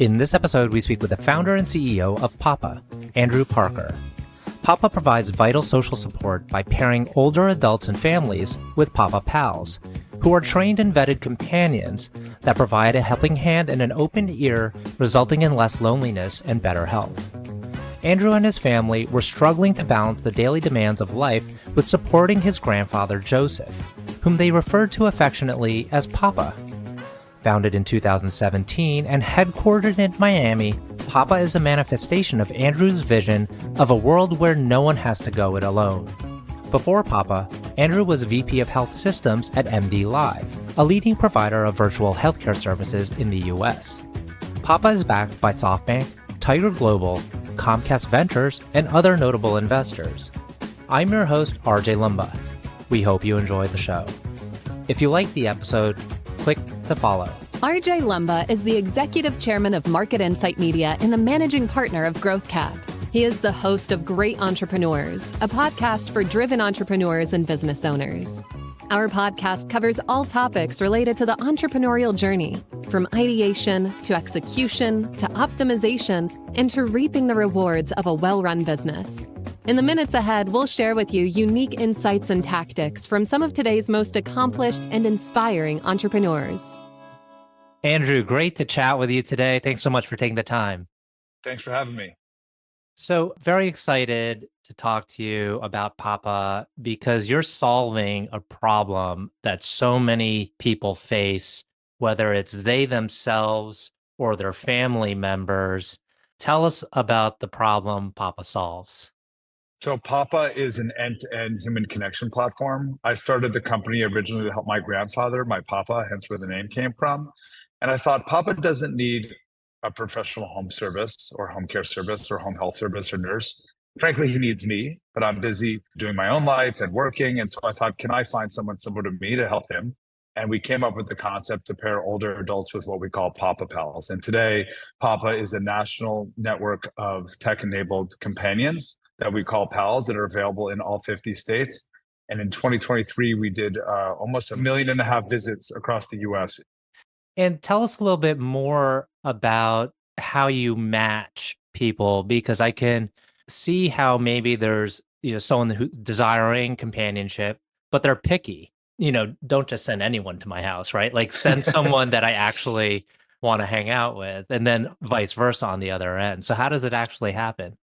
In this episode, we speak with the founder and CEO of Papa, Andrew Parker. Papa provides vital social support by pairing older adults and families with Papa Pals, who are trained and vetted companions that provide a helping hand and an open ear, resulting in less loneliness and better health. Andrew and his family were struggling to balance the daily demands of life with supporting his grandfather Joseph, whom they referred to affectionately as Papa. Founded in 2017 and headquartered in Miami, Papa is a manifestation of Andrew's vision of a world where no one has to go it alone. Before Papa, Andrew was VP of Health Systems at MDLIVE, a leading provider of virtual healthcare services in the US. Papa is backed by Softbank, Tiger Global, Comcast Ventures, and other notable investors. I'm your host, RJ Lumba. We hope you enjoy the show. If you like the episode, click to follow. RJ Lumba is the executive chairman of Market Insight Media and the managing partner of GrowthCap. He is the host of Great Entrepreneurs, a podcast for driven entrepreneurs and business owners. Our podcast covers all topics related to the entrepreneurial journey, from ideation to execution to optimization and to reaping the rewards of a well-run business. In the minutes ahead, we'll share with you unique insights and tactics from some of today's most accomplished and inspiring entrepreneurs. Andrew, great to chat with you today. Thanks so much for taking the time. Thanks for having me. So, very excited to talk to you about Papa because you're solving a problem that so many people face, whether it's they themselves or their family members. Tell us about the problem Papa solves. So Papa is an end-to-end human connection platform. I started the company originally to help my grandfather, my Papa, hence where the name came from. And I thought Papa doesn't need a professional home service or home care service or home health service or nurse. Frankly, he needs me, but I'm busy doing my own life and working. And so I thought, can I find someone similar to me to help him? And we came up with the concept to pair older adults with what we call Papa Pals. And today, Papa is a national network of tech-enabled companions that we call Pals that are available in all 50 states. And in 2023, we did almost 1.5 million visits across the US. And tell us a little bit more about how you match people, because I can see how maybe there's someone who desiring companionship, but they're picky. Don't just send anyone to my house, right? Like send someone that I actually want to hang out with, and then vice versa on the other end. So how does it actually happen?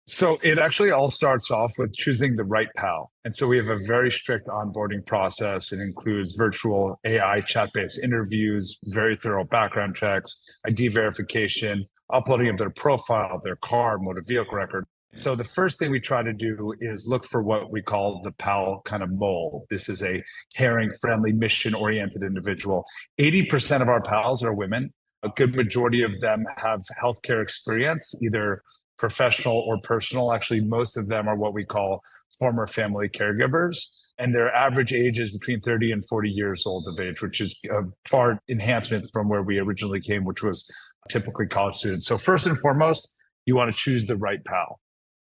So it actually all starts off with choosing the right pal. And so we have a very strict onboarding process. It includes virtual AI chat-based interviews, very thorough background checks, ID verification, uploading of their profile, their car, motor vehicle record. So the first thing we try to do is look for what we call the pal kind of mold. This is a caring, friendly, mission-oriented individual. 80% of our pals are women. A good majority of them have healthcare experience, either professional or personal. Actually, most of them are what we call former family caregivers. And their average age is between 30 and 40 years old of age, which is a far enhancement from where we originally came, which was typically college students. So first and foremost, you want to choose the right pal.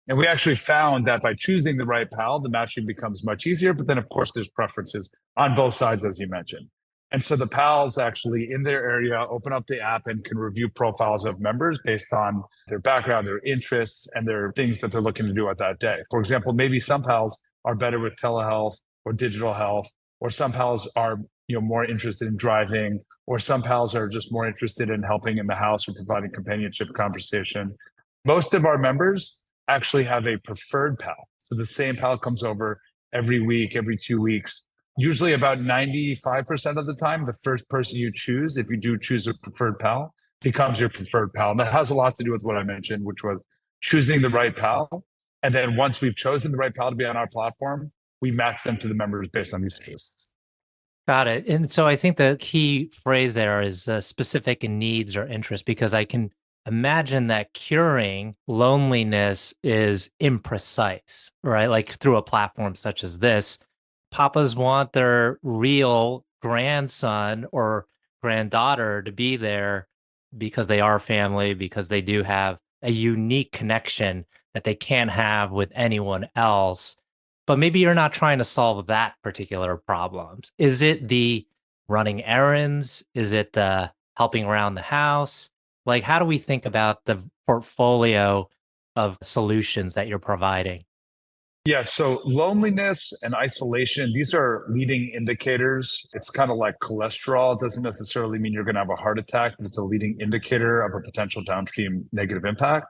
And we actually found that by choosing the right pal, the matching becomes much easier. But then, of course, there's preferences on both sides, as you mentioned. And so the pals actually in their area open up the app and can review profiles of members based on their background, their interests, and their things that they're looking to do at that day. For example, maybe some pals are better with telehealth or digital health, or some pals are more interested in driving, or some pals are just more interested in helping in the house or providing companionship conversation. Most of our members actually have a preferred pal. So the same pal comes over every week, every 2 weeks. Usually about 95% of the time, the first person you choose, if you do choose a preferred pal, becomes your preferred pal. And that has a lot to do with what I mentioned, which was choosing the right pal. And then once we've chosen the right pal to be on our platform, we match them to the members based on these cases. Got it. And so I think the key phrase there is specific needs or interests, because I can imagine that curing loneliness is imprecise, right? Like through a platform such as this, Papas want their real grandson or granddaughter to be there because they are family, because they do have a unique connection that they can't have with anyone else. But maybe you're not trying to solve that particular problem. Is it the running errands? Is it the helping around the house? Like, how do we think about the portfolio of solutions that you're providing? Yeah, so loneliness and isolation, these are leading indicators. It's kind of like cholesterol. It doesn't necessarily mean you're going to have a heart attack, but it's a leading indicator of a potential downstream negative impact.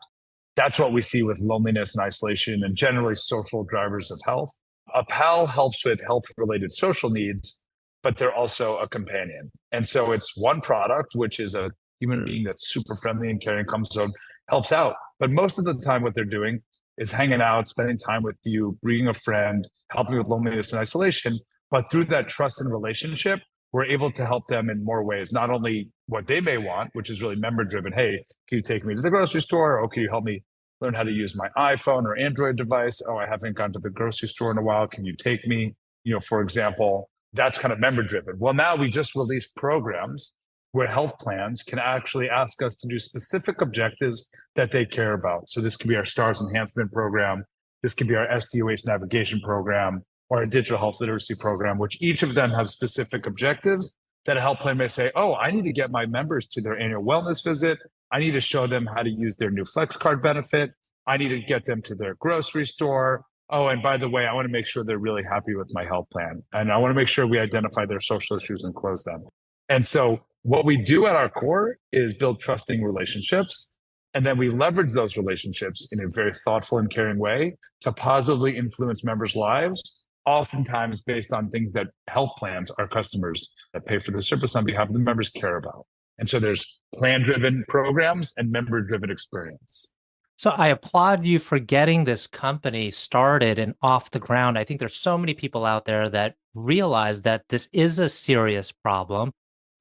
That's what we see with loneliness and isolation and generally social drivers of health. A pal helps with health related social needs, but they're also a companion. And so it's one product, which is a human being that's super friendly and caring, comes out, helps out. But most of the time, what they're doing is hanging out, spending time with you, being a friend, helping with loneliness and isolation. But through that trust and relationship, we're able to help them in more ways, not only what they may want, which is really member driven. Hey, can you take me to the grocery store? Or can you help me learn how to use my iPhone or Android device? Oh, I haven't gone to the grocery store in a while. Can you take me? For example, that's kind of member driven. Well, now we just released programs where health plans can actually ask us to do specific objectives that they care about. So this could be our STARS enhancement program. This could be our SDOH navigation program or a digital health literacy program, which each of them have specific objectives that a health plan may say, oh, I need to get my members to their annual wellness visit. I need to show them how to use their new Flex Card benefit. I need to get them to their grocery store. Oh, and by the way, I want to make sure they're really happy with my health plan. And I want to make sure we identify their social issues and close them. And so what we do at our core is build trusting relationships. And then we leverage those relationships in a very thoughtful and caring way to positively influence members' lives, oftentimes based on things that health plans, our customers that pay for the service on behalf of the members, care about. And so there's plan-driven programs and member-driven experience. So I applaud you for getting this company started and off the ground. I think there's so many people out there that realize that this is a serious problem.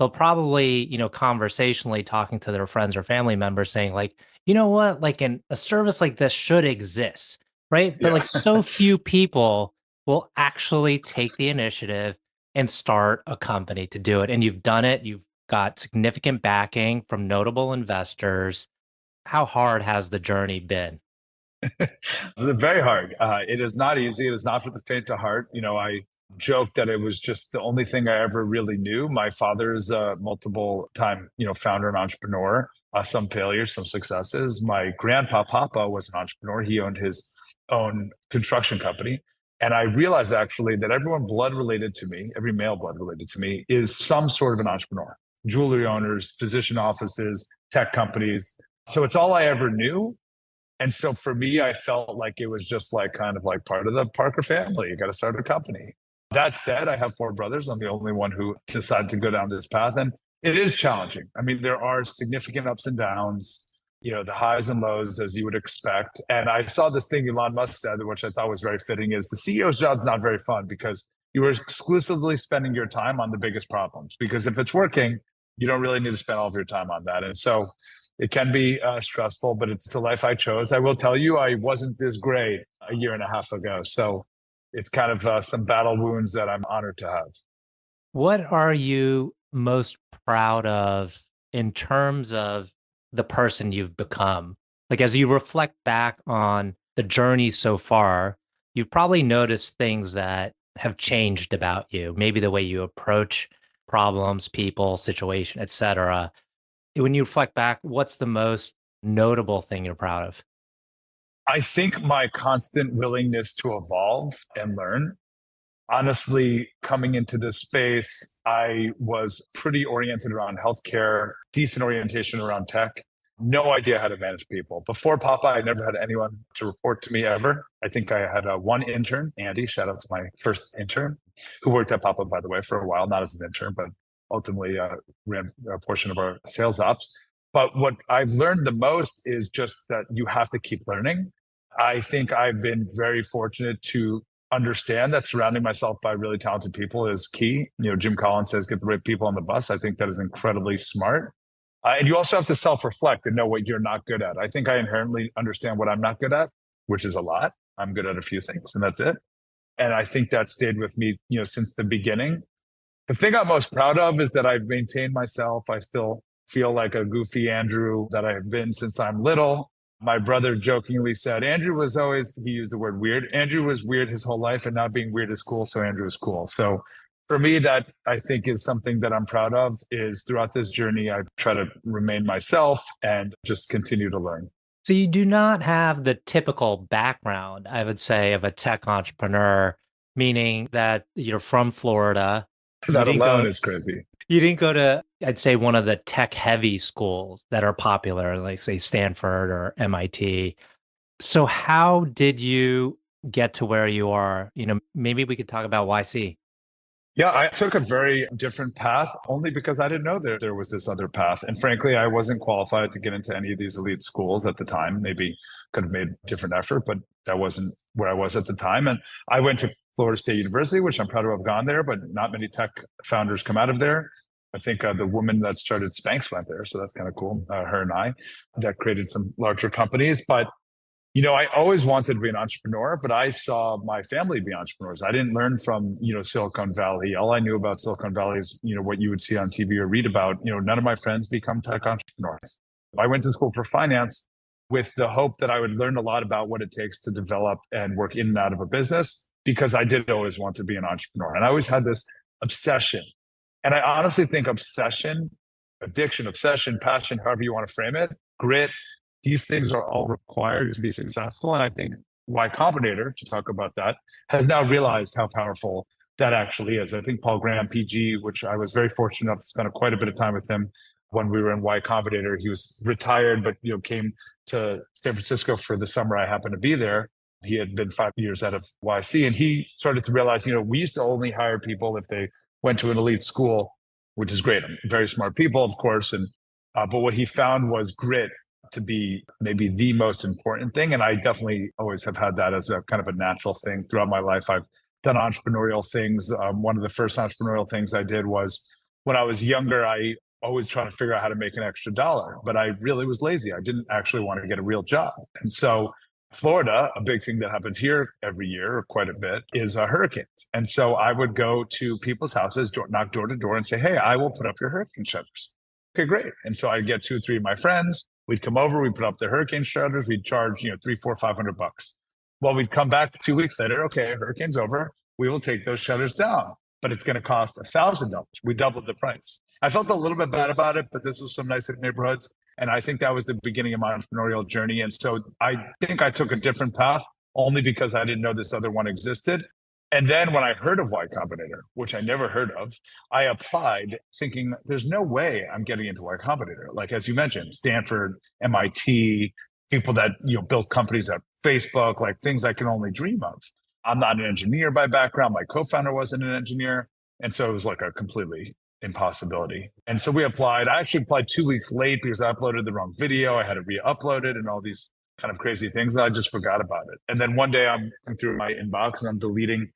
They'll probably, conversationally talking to their friends or family members saying like, you know what, like a service like this should exist, right? But Yeah. like so few people will actually take the initiative and start a company to do it. And you've done it. You've got significant backing from notable investors. How hard has the journey been? Very hard. It is not easy. It is not for the faint of heart. I joke that it was just the only thing I ever really knew. My father is a multiple time, founder and entrepreneur, some failures, some successes. My grandpa, Papa, was an entrepreneur. He owned his own construction company. And I realized actually that everyone blood related to me, every male blood related to me, is some sort of an entrepreneur. Jewelry owners, physician offices, tech companies. So it's all I ever knew. And so for me, I felt like it was just like kind of like part of the Parker family. You got to start a company. That said, I have four brothers. I'm the only one who decided to go down this path. And it is challenging. I mean, there are significant ups and downs, the highs and lows, as you would expect. And I saw this thing Elon Musk said, which I thought was very fitting, is the CEO's job's not very fun because you are exclusively spending your time on the biggest problems. Because if it's working, you don't really need to spend all of your time on that. And so it can be stressful, but it's the life I chose. I will tell you, I wasn't this great a year and a half ago. So it's kind of some battle wounds that I'm honored to have. What are you most proud of in terms of the person you've become? Like, as you reflect back on the journey so far, you've probably noticed things that have changed about you, maybe the way you approach problems, people, situation, etc. When you reflect back, what's the most notable thing you're proud of? I think my constant willingness to evolve and learn. Honestly, coming into this space, I was pretty oriented around healthcare, decent orientation around tech, no idea how to manage people. Before Papa, I never had anyone to report to me ever. I think I had one intern, Andy, shout out to my first intern, who worked at Papa, by the way, for a while, not as an intern, but ultimately ran a portion of our sales ops. But what I've learned the most is just that you have to keep learning. I think I've been very fortunate to understand that surrounding myself by really talented people is key. Jim Collins says, get the right people on the bus. I think that is incredibly smart. And you also have to self-reflect and know what you're not good at. I think I inherently understand what I'm not good at, which is a lot. I'm good at a few things and that's it. And I think that stayed with me, since the beginning. The thing I'm most proud of is that I've maintained myself. I still feel like a goofy Andrew that I have been since I'm little. My brother jokingly said, Andrew was always, he used the word weird. Andrew was weird his whole life and not being weird is cool. So Andrew is cool. So For me, that I think is something that I'm proud of is throughout this journey, I try to remain myself and just continue to learn. So you do not have the typical background, I would say, of a tech entrepreneur, meaning that you're from Florida. You That didn't alone go is crazy. you didn't go to, I'd say, one of the tech heavy schools that are popular, like say Stanford or MIT. So how did you get to where you are? Maybe we could talk about YC. Yeah, I took a very different path only because I didn't know there was this other path. And frankly, I wasn't qualified to get into any of these elite schools at the time. Maybe could have made a different effort, but that wasn't where I was at the time. And I went to Florida State University, which I'm proud to have gone there, but not many tech founders come out of there. I think the woman that started Spanx went there. So that's kind of cool. Her and I, that created some larger companies. But I always wanted to be an entrepreneur, but I saw my family be entrepreneurs. I didn't learn from, Silicon Valley. All I knew about Silicon Valley is, what you would see on TV or read about. None of my friends become tech entrepreneurs. I went to school for finance with the hope that I would learn a lot about what it takes to develop and work in and out of a business because I did always want to be an entrepreneur. And I always had this obsession. And I honestly think obsession, addiction, obsession, passion, however you want to frame it, grit, these things are all required to be successful. And I think Y Combinator, to talk about that, has now realized how powerful that actually is. I think Paul Graham, PG, which I was very fortunate enough to spend quite a bit of time with him when we were in Y Combinator. He was retired, but came to San Francisco for the summer I happened to be there. He had been 5 years out of YC, and he started to realize, we used to only hire people if they went to an elite school, which is great. Very smart people, of course. And but what he found was grit to be maybe the most important thing. And I definitely always have had that as a kind of a natural thing throughout my life. I've done entrepreneurial things. One of the first entrepreneurial things I did was when I was younger, I always trying to figure out how to make an extra dollar, but I really was lazy. I didn't actually want to get a real job. And so Florida, a big thing that happens here every year, or quite a bit, is hurricanes. And so I would go to people's houses, knock door to door and say, hey, I will put up your hurricane shutters. Okay, great. And so I'd get 2 or 3 of my friends. We'd come over, we'd put up the hurricane shutters, we'd charge, $300, $400, $500. Well, we'd come back 2 weeks later. Okay, hurricane's over. We will take those shutters down, but it's going to cost $1,000. We doubled the price. I felt a little bit bad about it, but this was some nice neighborhoods. And I think that was the beginning of my entrepreneurial journey. And so I think I took a different path only because I didn't know this other one existed. And then when I heard of Y Combinator, which I never heard of, I applied thinking there's no way I'm getting into Y Combinator. Like, as you mentioned, Stanford, MIT, people that, built companies at Facebook, like things I can only dream of. I'm not an engineer by background. My co-founder wasn't an engineer. And so it was like a completely impossibility. And so we applied. I actually applied 2 weeks late because I uploaded the wrong video. I had to re-upload it and all these kind of crazy things. I just forgot about it. And then one day I'm through my inbox and I'm deleting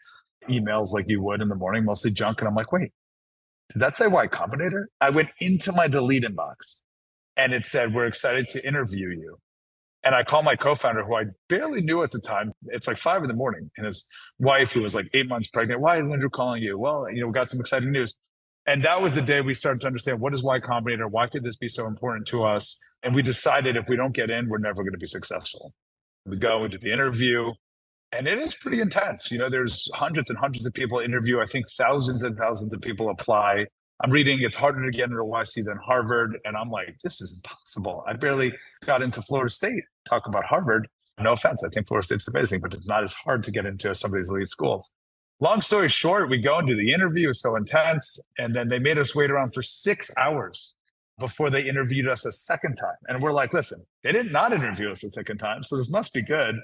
emails like you would in the morning, mostly junk. And I'm like, wait, did that say Y Combinator? I went into my delete inbox and it said, we're excited to interview you. And I called my co-founder, who I barely knew at the time. It's like 5 a.m. and his wife, who was like 8 months pregnant. Why is Andrew calling you? Well, we got some exciting news. And that was the day we started to understand, what is Y Combinator? Why could this be so important to us? And we decided if we don't get in, we're never going to be successful. We go into the interview, and it is pretty intense. There's hundreds and hundreds of people interview. I think thousands and thousands of people apply. I'm reading it's harder to get into YC than Harvard. And I'm like, this is impossible. I barely got into Florida State. Talk about Harvard. No offense. I think Florida State's amazing, but it's not as hard to get into some of these elite schools. Long story short, we go into the interview. It was so intense. And then they made us wait around for 6 hours before they interviewed us a second time. And we're like, listen, they did not interview us a second time, so this must be good.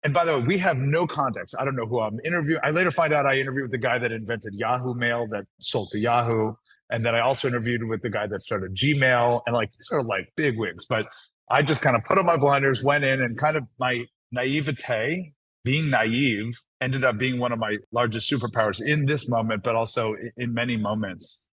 And by the way, we have no context. I don't know who I'm interviewing. I later find out I interviewed with the guy that invented Yahoo Mail that sold to Yahoo. And then I also interviewed with the guy that started Gmail. And these are like big wigs. But I just kind of put on my blinders, went in, and kind of my naivete, being naive, ended up being one of my largest superpowers in this moment, but also in many moments.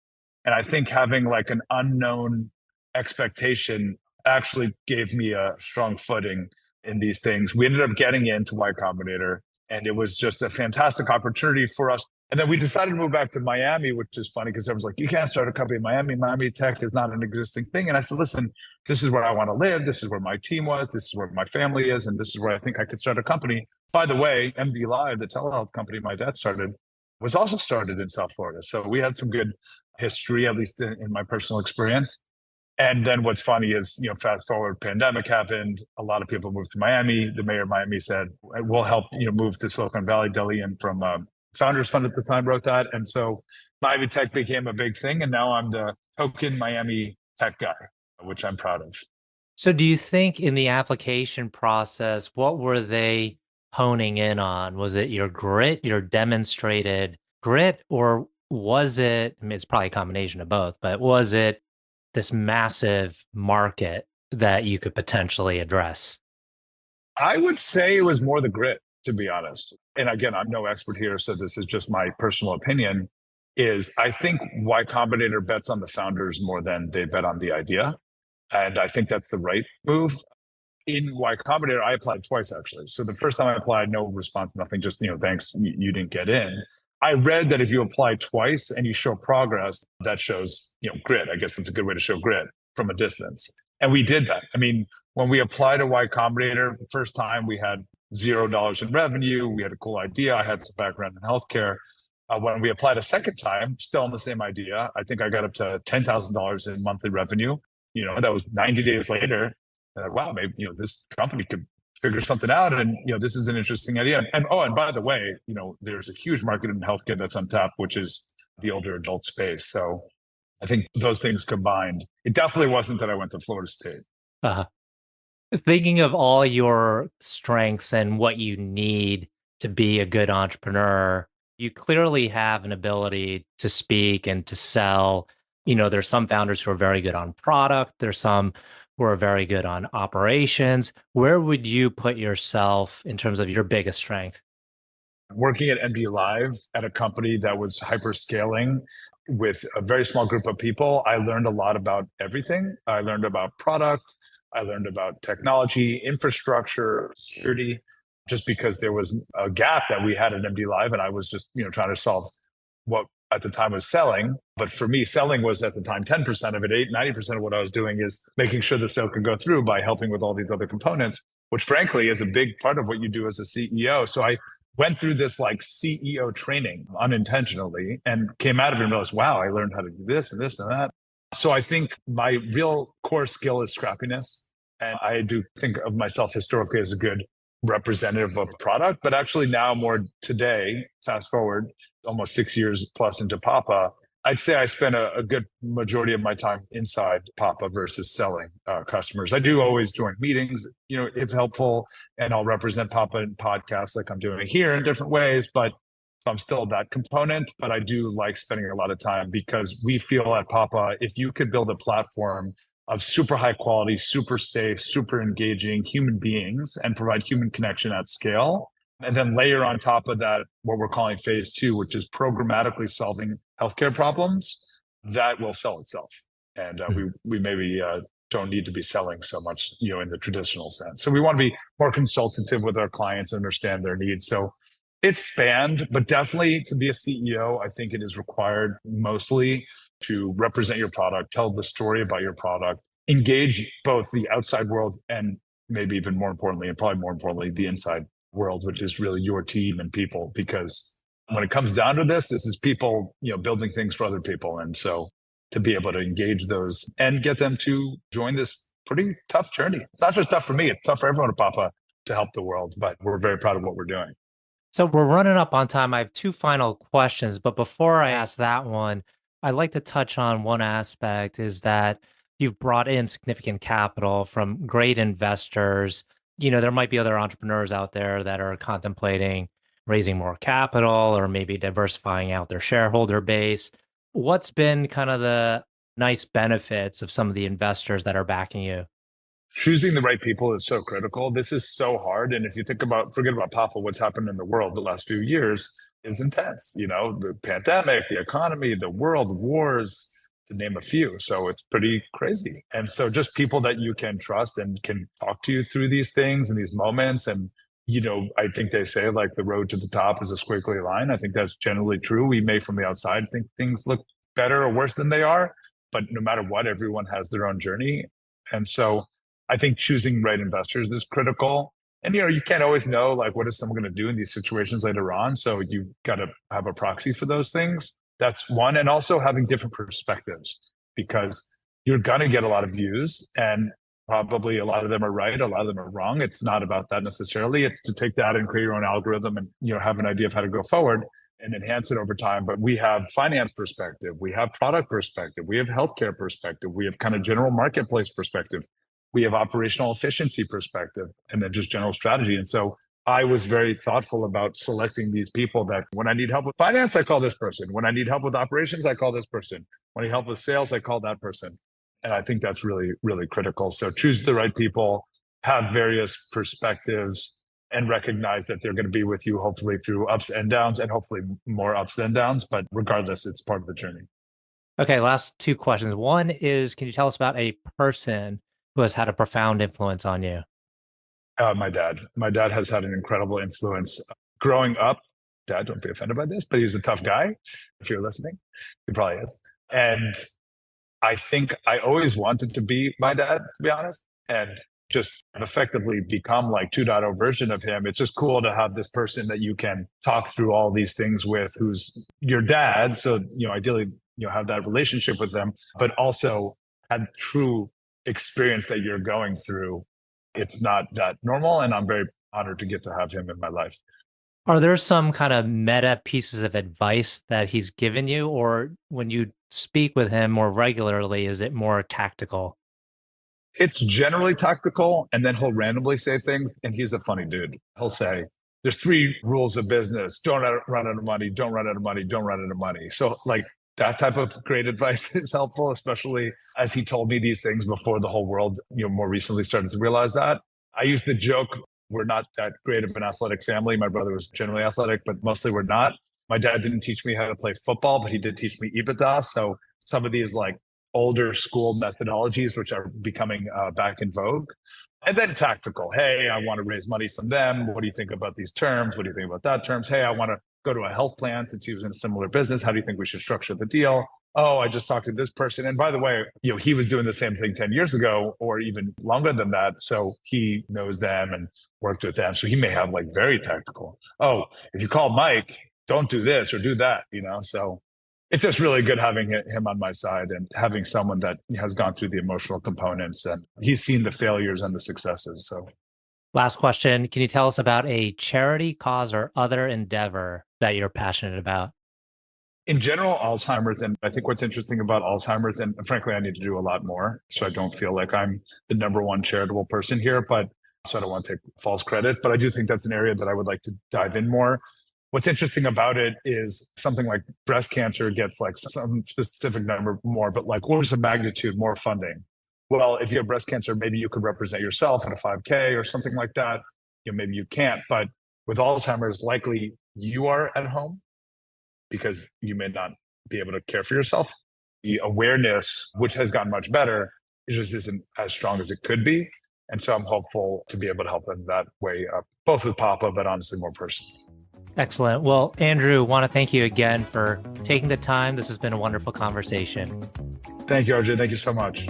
And I think having like an unknown expectation actually gave me a strong footing in these things. We ended up getting into Y Combinator, and it was just a fantastic opportunity for us. And then we decided to move back to Miami, which is funny because everyone's like, you can't start a company in Miami. Miami tech is not an existing thing. And I said, listen, this is where I want to live. This is where my team was. This is where my family is. And this is where I think I could start a company. By the way, MDLIVE, the telehealth company my dad started, was also started in South Florida. So we had some good history, at least in my personal experience. And then what's funny is, fast forward, pandemic happened. A lot of people moved to Miami. The mayor of Miami said, we'll help, move to Silicon Valley. Delian from Founders Fund at the time wrote that. And so Miami Tech became a big thing. And now I'm the token Miami Tech guy, which I'm proud of. So do you think in the application process, what were they honing in on? Was it your grit, your demonstrated grit, or was it, I mean, it's probably a combination of both, but was it this massive market that you could potentially address? I would say it was more the grit, to be honest. And again, I'm no expert here, so this is just my personal opinion, is I think Y Combinator bets on the founders more than they bet on the idea. And I think that's the right move. In Y Combinator, I applied twice, actually. So the first time I applied, no response, nothing, just, thanks, you didn't get in. I read that if you apply twice and you show progress, that shows, grit. I guess that's a good way to show grit from a distance. And we did that. I mean, when we applied to Y Combinator, the first time we had $0 in revenue. We had a cool idea. I had some background in healthcare. When we applied a second time, still on the same idea, I think I got up to $10,000 in monthly revenue. That was 90 days later. Wow, maybe, this company could figure something out. And, this is an interesting idea. And by the way, there's a huge market in healthcare that's untapped, which is the older adult space. So I think those things combined, it definitely wasn't that I went to Florida State. Uh, Thinking of all your strengths and what you need to be a good entrepreneur, you clearly have an ability to speak and to sell. There's some founders who are very good on product. There's some who are very good on operations. Where would you put yourself in terms of your biggest strength? Working at MDLIVE at a company that was hyper scaling with a very small group of people, I learned a lot about everything. I learned about product. I learned about technology, infrastructure, security, just because there was a gap that we had at MDLIVE, and I was just, trying to solve what at the time was selling. But for me, selling was at the time 10% of it. 90% of what I was doing is making sure the sale could go through by helping with all these other components, which frankly is a big part of what you do as a CEO. So I went through this like CEO training unintentionally and came out of it and realized, wow, I learned how to do this and this and that. So I think my real core skill is scrappiness. And I do think of myself historically as a good representative of product, but actually now more today, fast forward almost 6 years plus into Papa, I'd say I spend a good majority of my time inside Papa versus selling customers. I do always join meetings, if helpful, and I'll represent Papa in podcasts like I'm doing here in different ways, but so I'm still that component, but I do like spending a lot of time because we feel at Papa, if you could build a platform of super high quality, super safe, super engaging human beings and provide human connection at scale, and then layer on top of that what we're calling phase 2, which is programmatically solving healthcare problems, that will sell itself. And we maybe don't need to be selling so much, in the traditional sense. So we want to be more consultative with our clients, understand their needs. So it's spanned, but definitely to be a CEO, I think it is required mostly to represent your product, tell the story about your product, engage both the outside world and maybe even more importantly, and probably more importantly, the inside world, which is really your team and people. Because when it comes down to this is people, building things for other people. And so to be able to engage those and get them to join this pretty tough journey. It's not just tough for me, it's tough for everyone at Papa to help the world, but we're very proud of what we're doing. So we're running up on time. I have two final questions, but before I ask that one, I'd like to touch on one aspect is that you've brought in significant capital from great investors. There might be other entrepreneurs out there that are contemplating raising more capital or maybe diversifying out their shareholder base. What's been kind of the nice benefits of some of the investors that are backing you? Choosing the right people is so critical. This is so hard. And if you forget about Papa, what's happened in the world the last few years is intense. The pandemic, the economy, the world, wars, to name a few. So it's pretty crazy. And so just people that you can trust and can talk to you through these things and these moments. And, I think they say like the road to the top is a squiggly line. I think that's generally true. We may from the outside think things look better or worse than they are, but no matter what, everyone has their own journey. And so I think choosing right investors is critical. And, you can't always know, like, what is someone going to do in these situations later on. So you got to have a proxy for those things. That's one. And also having different perspectives, because you're going to get a lot of views, and probably a lot of them are right, a lot of them are wrong. It's not about that necessarily. It's to take that and create your own algorithm and, have an idea of how to go forward and enhance it over time. But we have finance perspective, we have product perspective, we have healthcare perspective, we have kind of general marketplace perspective, we have operational efficiency perspective, and then just general strategy. And so I was very thoughtful about selecting these people that when I need help with finance, I call this person. When I need help with operations, I call this person. When I need help with sales, I call that person. And I think that's really, really critical. So choose the right people, have various perspectives, and recognize that they're going to be with you hopefully through ups and downs, and hopefully more ups than downs. But regardless, it's part of the journey. Okay, last two questions. One is, can you tell us about a person who has had a profound influence on you? My dad. My dad has had an incredible influence. Growing up, Dad, don't be offended by this, but he was a tough guy. If you're listening, he probably is. And I think I always wanted to be my dad, to be honest, and just effectively become like 2.0 version of him. It's just cool to have this person that you can talk through all these things with, who's your dad. So, ideally, have that relationship with them, but also had true experience that you're going through. It's not that normal. And I'm very honored to get to have him in my life. Are there some kind of meta pieces of advice that he's given you, or when you speak with him more regularly, is it more tactical? It's generally tactical, and then he'll randomly say things, and he's a funny dude. He'll say, there's 3 rules of business. Don't run out of money, don't run out of money, don't run out of money. So like that type of great advice is helpful, especially as he told me these things before the whole world, more recently started to realize that. I used the joke, we're not that great of an athletic family. My brother was generally athletic, but mostly we're not. My dad didn't teach me how to play football, but he did teach me EBITDA. So some of these like older school methodologies, which are becoming back in vogue. And then tactical. Hey, I want to raise money from them. What do you think about these terms? What do you think about that terms? Hey, I want to go to a health plan since he was in a similar business. How do you think we should structure the deal? Oh, I just talked to this person. And by the way, he was doing the same thing 10 years ago or even longer than that. So he knows them and worked with them. So he may have like very tactical. Oh, if you call Mike, don't do this or do that, So it's just really good having him on my side and having someone that has gone through the emotional components, and he's seen the failures and the successes. So last question. Can you tell us about a charity, cause, or other endeavor that you're passionate about? In general, Alzheimer's. And I think what's interesting about Alzheimer's, and frankly, I need to do a lot more. So I don't feel like I'm the number one charitable person here, but so I don't want to take false credit, but I do think that's an area that I would like to dive in more. What's interesting about it is something like breast cancer gets like some specific number more, but like orders of magnitude more funding. Well, if you have breast cancer, maybe you could represent yourself in a 5K or something like that. Maybe you can't, but with Alzheimer's, likely you are at home because you may not be able to care for yourself. The awareness, which has gotten much better, it just isn't as strong as it could be. And so I'm hopeful to be able to help in that way, both with Papa, but honestly more personally. Excellent. Well, Andrew, want to thank you again for taking the time. This has been a wonderful conversation. Thank you, RJ. Thank you so much.